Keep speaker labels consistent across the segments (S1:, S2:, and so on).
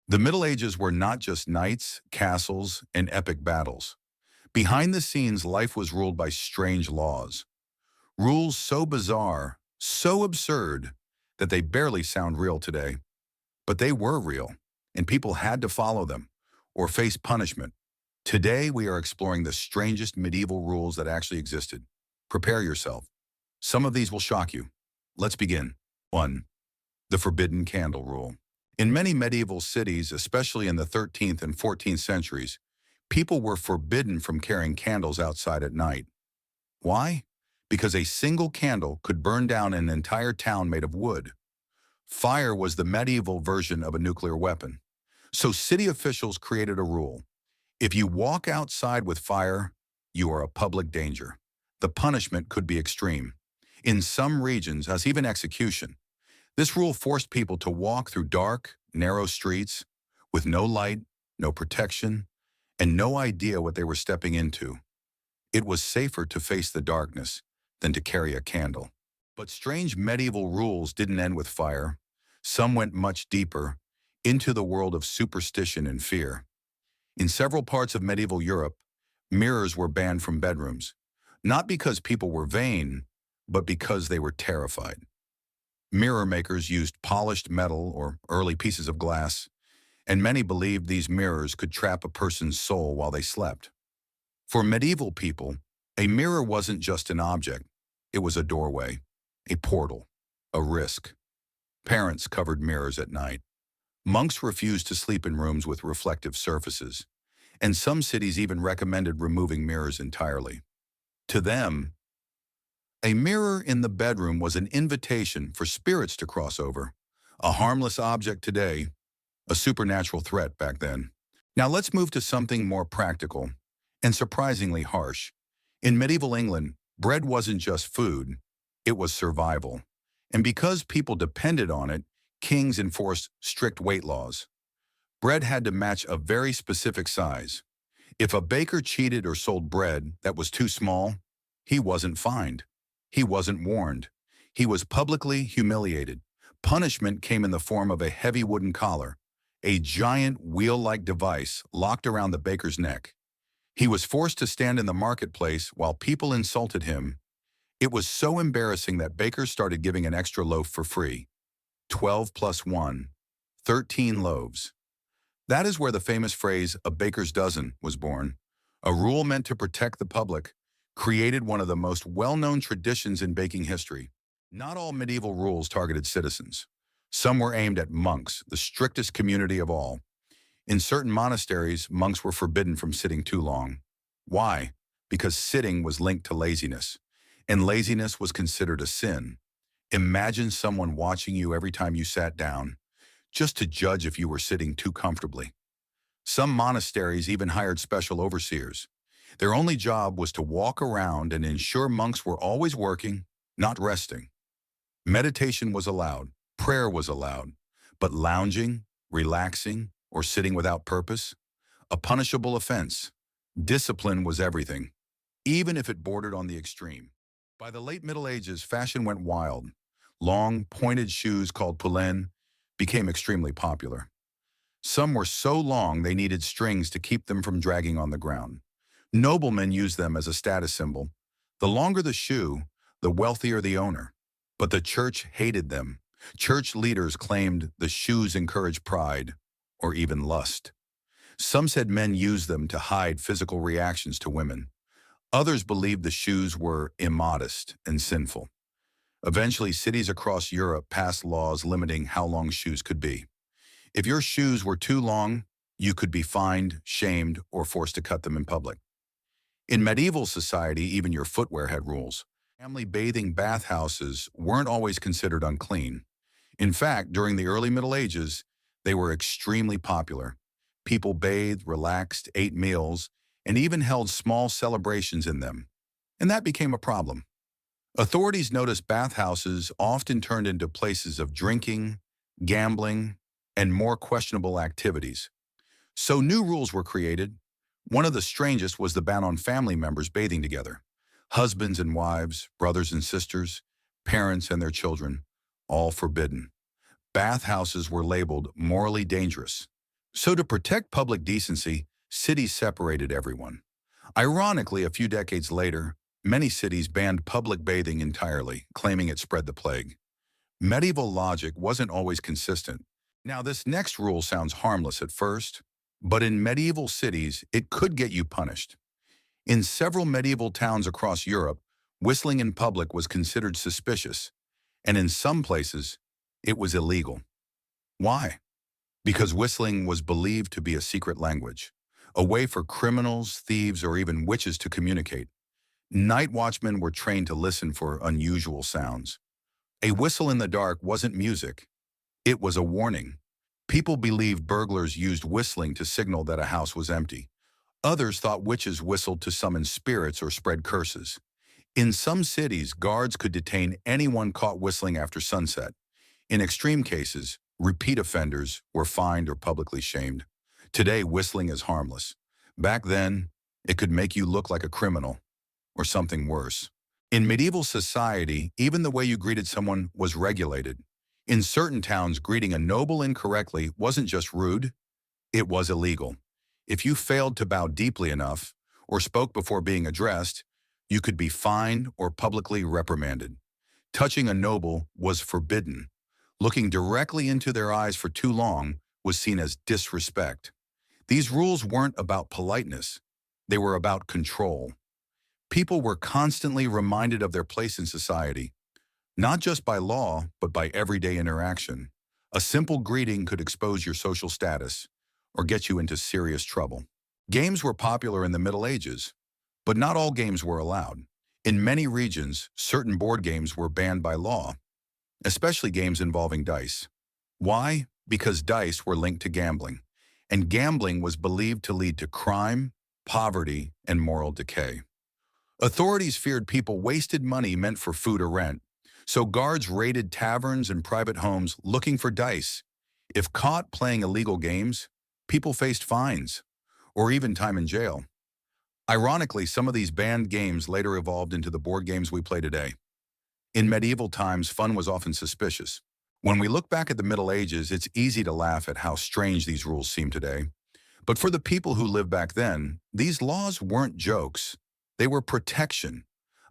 S1: The Middle Ages were not just knights, castles, and epic battles. Behind the scenes, life was ruled by strange laws. Rules so bizarre, so absurd, that they barely sound real today. But they were real, and people had to follow them or face punishment. Today, we are exploring the strangest medieval rules that actually existed. Prepare yourself. Some of these will shock you. Let's begin. 1. The Forbidden Candle Rule. In many medieval cities, especially in the 13th and 14th centuries, people were forbidden from carrying candles outside at night. Why? Because a single candle could burn down an entire town made of wood. Fire was the medieval version of a nuclear weapon. So city officials created a rule. If you walk outside with fire, you are a public danger. The punishment could be extreme. In some regions, as even execution. This rule forced people to walk through dark, narrow streets with no light, no protection, and no idea what they were stepping into. It was safer to face the darkness than to carry a candle. But strange medieval rules didn't end with fire. Some went much deeper, into the world of superstition and fear. In several parts of medieval Europe, mirrors were banned from bedrooms, not because people were vain, but because they were terrified. Mirror makers used polished metal or early pieces of glass, and many believed these mirrors could trap a person's soul while they slept. For medieval people, a mirror wasn't just an object. It was a doorway, a portal, a risk. Parents covered mirrors at night. Monks refused to sleep in rooms with reflective surfaces, and some cities even recommended removing mirrors entirely. To them, a mirror in the bedroom was an invitation for spirits to cross over. A harmless object today, a supernatural threat back then. Now let's move to something more practical and surprisingly harsh. In medieval England, bread wasn't just food, it was survival. And because people depended on it, kings enforced strict weight laws. Bread had to match a very specific size. If a baker cheated or sold bread that was too small, he wasn't fined. He wasn't warned. He was publicly humiliated. Punishment came in the form of a heavy wooden collar, a giant wheel-like device locked around the baker's neck. He was forced to stand in the marketplace while people insulted him. It was so embarrassing that bakers started giving an extra loaf for free. 12 plus 1, 13 loaves. That is where the famous phrase, "a baker's dozen," was born. A rule meant to protect the public, created one of the most well-known traditions in baking history. Not all medieval rules targeted citizens. Some were aimed at monks, the strictest community of all. In certain monasteries, monks were forbidden from sitting too long. Why? Because sitting was linked to laziness, and laziness was considered a sin. Imagine someone watching you every time you sat down, just to judge if you were sitting too comfortably. Some monasteries even hired special overseers. Their only job was to walk around and ensure monks were always working, not resting. Meditation was allowed, prayer was allowed, but lounging, relaxing, or sitting without purpose, a punishable offense. Discipline was everything, even if it bordered on the extreme. By the late Middle Ages, fashion went wild. Long, pointed shoes called poulaines became extremely popular. Some were so long they needed strings to keep them from dragging on the ground. Noblemen used them as a status symbol. The longer the shoe, the wealthier the owner. But the church hated them. Church leaders claimed the shoes encouraged pride, or even lust. Some said men used them to hide physical reactions to women. Others believed the shoes were immodest and sinful. Eventually, cities across Europe passed laws limiting how long shoes could be. If your shoes were too long, you could be fined, shamed, or forced to cut them in public. In medieval society, even your footwear had rules. Family bathing bathhouses weren't always considered unclean. In fact, during the early Middle Ages, they were extremely popular. People bathed, relaxed, ate meals, and even held small celebrations in them. And that became a problem. Authorities noticed bathhouses often turned into places of drinking, gambling, and more questionable activities. So new rules were created. One of the strangest was the ban on family members bathing together. Husbands and wives, brothers and sisters, parents and their children, all forbidden. Bathhouses were labeled morally dangerous. So to protect public decency, cities separated everyone. Ironically, a few decades later, many cities banned public bathing entirely, claiming it spread the plague. Medieval logic wasn't always consistent. Now, this next rule sounds harmless at first, but in medieval cities, it could get you punished. In several medieval towns across Europe, whistling in public was considered suspicious, and in some places, it was illegal. Why? Because whistling was believed to be a secret language, a way for criminals, thieves, or even witches to communicate. Night watchmen were trained to listen for unusual sounds. A whistle in the dark wasn't music, it was a warning. People believed burglars used whistling to signal that a house was empty. Others thought witches whistled to summon spirits or spread curses. In some cities, guards could detain anyone caught whistling after sunset. In extreme cases, repeat offenders were fined or publicly shamed. Today, whistling is harmless. Back then, it could make you look like a criminal or something worse. In medieval society, even the way you greeted someone was regulated. In certain towns, greeting a noble incorrectly wasn't just rude, it was illegal. If you failed to bow deeply enough or spoke before being addressed, you could be fined or publicly reprimanded. Touching a noble was forbidden. Looking directly into their eyes for too long was seen as disrespect. These rules weren't about politeness. They were about control. People were constantly reminded of their place in society, not just by law, but by everyday interaction. A simple greeting could expose your social status or get you into serious trouble. Games were popular in the Middle Ages, but not all games were allowed. In many regions, certain board games were banned by law, especially games involving dice. Why? Because dice were linked to gambling, and gambling was believed to lead to crime, poverty, and moral decay. Authorities feared people wasted money meant for food or rent, so guards raided taverns and private homes looking for dice. If caught playing illegal games, people faced fines, or even time in jail. Ironically, some of these banned games later evolved into the board games we play today. In medieval times, fun was often suspicious. When we look back at the Middle Ages, it's easy to laugh at how strange these rules seem today. But for the people who lived back then, these laws weren't jokes. They were protection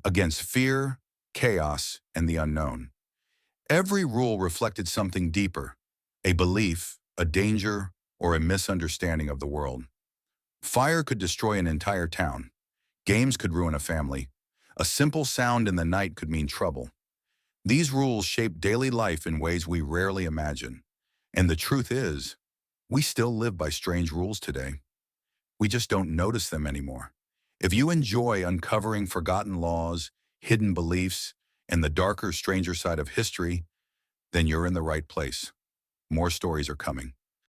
S1: against fear, chaos, and the unknown. Every rule reflected something deeper, a belief, a danger, or a misunderstanding of the world. Fire could destroy an entire town. Games could ruin a family. A simple sound in the night could mean trouble. These rules shape daily life in ways we rarely imagine. And the truth is, we still live by strange rules today. We just don't notice them anymore. If you enjoy uncovering forgotten laws, hidden beliefs, and the darker, stranger side of history, then you're in the right place. More stories are coming.